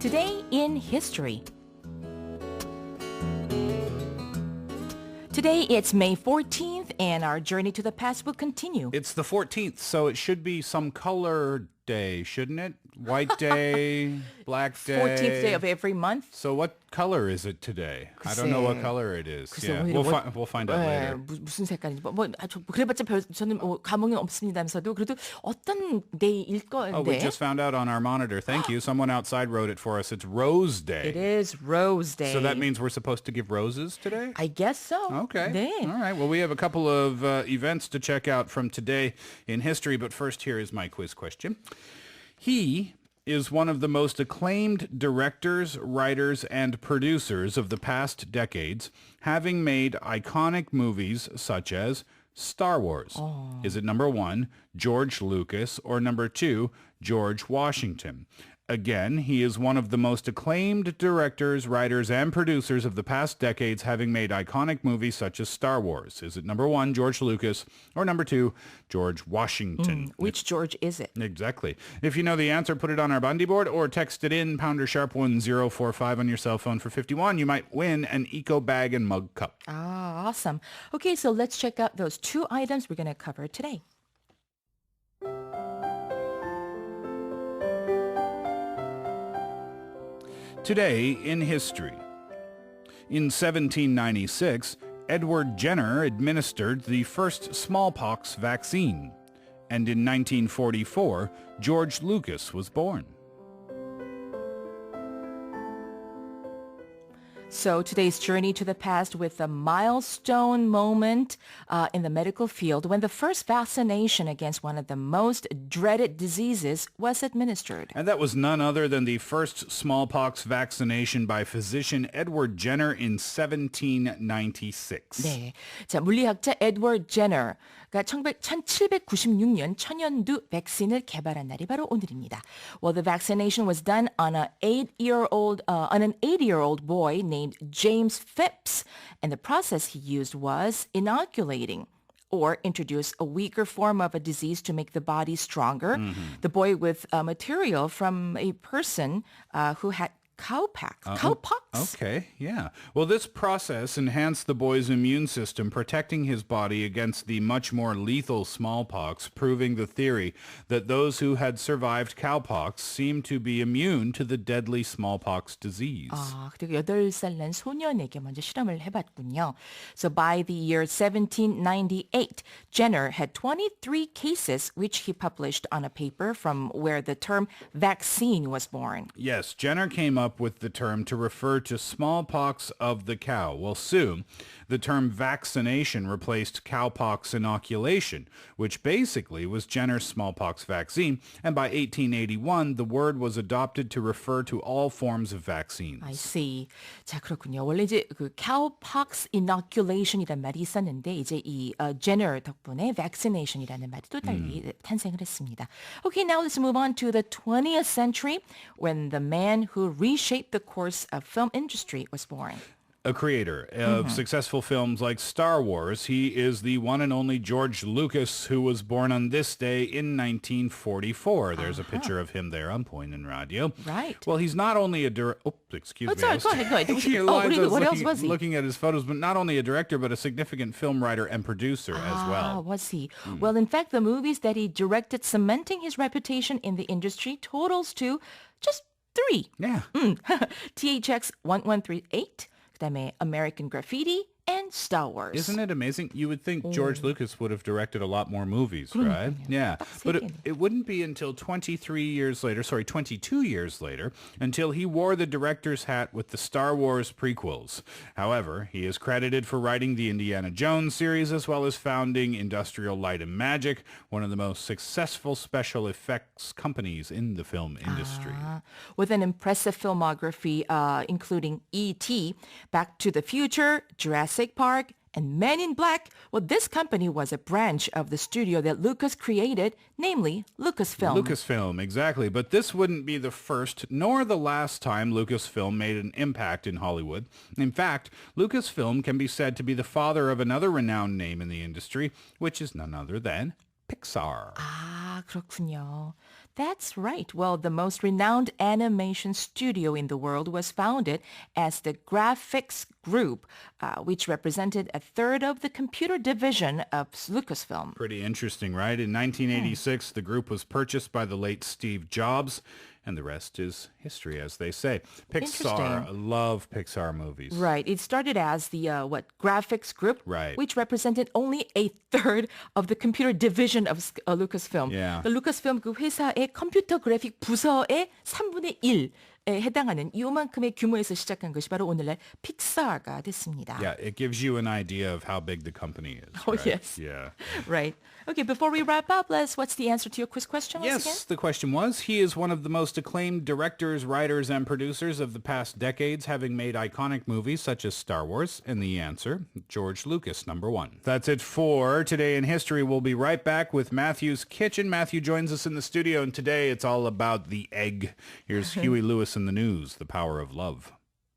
Today in history. Today it's May 14th and our journey to the past will continue. It's the 14th, so it should be some color day, shouldn't it? White day, black day. 14th day of every month. So what color is it today? I don't know what color it is. Yeah, we'll find out later. 무슨 색깔인지 그래봤자 저는 감흥이 없습니다면서도 그래도 어떤 데이일 건데. Oh, we just found out on our monitor. Thank you. Someone outside wrote it for us. It's Rose Day. It is Rose Day. So that means we're supposed to give roses today? I guess so. Okay. 네. All right. Well, we have a couple of events to check out from today in history, but first here is my quiz question. He is one of the most acclaimed directors, writers, and producers of the past decades, having made iconic movies such as Star Wars. Is it number 1, George Lucas, or number 2, George Washington? Again, he is one of the most acclaimed directors, writers, and producers of the past decades, having made iconic movies such as Star Wars. Is it number 1, George Lucas, or number 2, George Washington? Which George is it? Exactly. If you know the answer, put it on our Bundy board or text it in pounder sharp 1045 on your cell phone for 51. You might win an eco bag and mug cup. Ah, awesome. Okay, so let's check out those two items we're going to cover today. Today in history. In 1796, Edward Jenner administered the first smallpox vaccine. And in 1944, George Lucas was born. So today's journey to the past with a milestone moment in the medical field when the first vaccination against one of the most dreaded diseases was administered. And that was none other than the first smallpox vaccination by physician Edward Jenner in 1796. 네, 자 물리학자 에드워드 제너가 1796년 천연두 백신을 개발한 날이 바로 오늘입니다. Well, the vaccination was done on an 80-year-old boy named James Phipps, and the process he used was inoculating or introduce a weaker form of a disease to make the body stronger. The boy with material from a person who had cowpox. Okay, yeah. Well, this process enhanced the boy's immune system, protecting his body against the much more lethal smallpox, proving the theory that those who had survived cowpox seemed to be immune to the deadly smallpox disease. 그리고 8살 난 소년에게 먼저 실험을 해봤군요. So by the year 1798, Jenner had 23 cases which he published on a paper from where the term vaccine was born. Yes, Jenner came up with the term to refer to smallpox of the cow. Well, soon, the term vaccination replaced cowpox inoculation, which basically was Jenner's smallpox vaccine, and by 1881, the word was adopted to refer to all forms of vaccines. I see. 자, 그렇군요. 원래 이제 그 cowpox inoculation이란 말이 있었는데 이제 이 Jenner 덕분에 vaccination이라는 말이 또 달리 탄생을 했습니다. Okay, now let's move on to the 20th century when the man who reshaped the course of film industry was born. A creator of successful films like Star Wars, he is the one and only George Lucas, who was born on this day in 1944. There's a picture of him there on Point and Radio. Right. Well, he's not only a excuse me. Sorry, go ahead. What else was he? Looking at his photos, but not only a director, but a significant film writer and producer as well. Was he? Well, in fact, the movies that he directed cementing his reputation in the industry totals to just 3. Yeah. THX 1138. 그다음에 American Graffiti and Star Wars. Isn't it amazing? You would think George Lucas would have directed a lot more movies, right? Yeah. But it wouldn't be until 22 years later, until he wore the director's hat with the Star Wars prequels. However, he is credited for writing the Indiana Jones series as well as founding Industrial Light and Magic, one of the most successful special effects companies in the film industry. With an impressive filmography including E.T., Back to the Future, Jurassic Park, and Men in Black, well, this company was a branch of the studio that Lucas created, namely Lucasfilm. Lucasfilm, exactly. But this wouldn't be the first nor the last time Lucasfilm made an impact in Hollywood. In fact, Lucasfilm can be said to be the father of another renowned name in the industry, which is none other than Pixar. 아, 그렇군요. That's right. Well, the most renowned animation studio in the world was founded as the Graphics Group, which represented a third of the computer division of Lucasfilm. Pretty interesting, right? In 1986, the group was purchased by the late Steve Jobs, and the rest is history, as they say. Pixar, I love Pixar movies. Right. It started as the, Graphics Group, Right. which represented only a third of the computer division of Lucasfilm. Yeah. The Lucasfilm 그 회사의 컴퓨터 그래픽 부서의 3분의 1에 해당하는 이만큼의 규모에서 시작한 것이 바로 오늘날 픽사가 됐습니다. Yeah, it gives you an idea of how big the company is. Oh, right? yes. Yeah. Right. Okay, before we wrap up, what's the answer to your quiz question once again? Yes, the question was, he is one of the most acclaimed directors, writers, and producers of the past decades, having made iconic movies such as Star Wars. And the answer, George Lucas, number 1. That's it for Today in History. We'll be right back with Matthew's Kitchen. Matthew joins us in the studio, and today it's all about the egg. Here's Huey Lewis in the news, The Power of Love.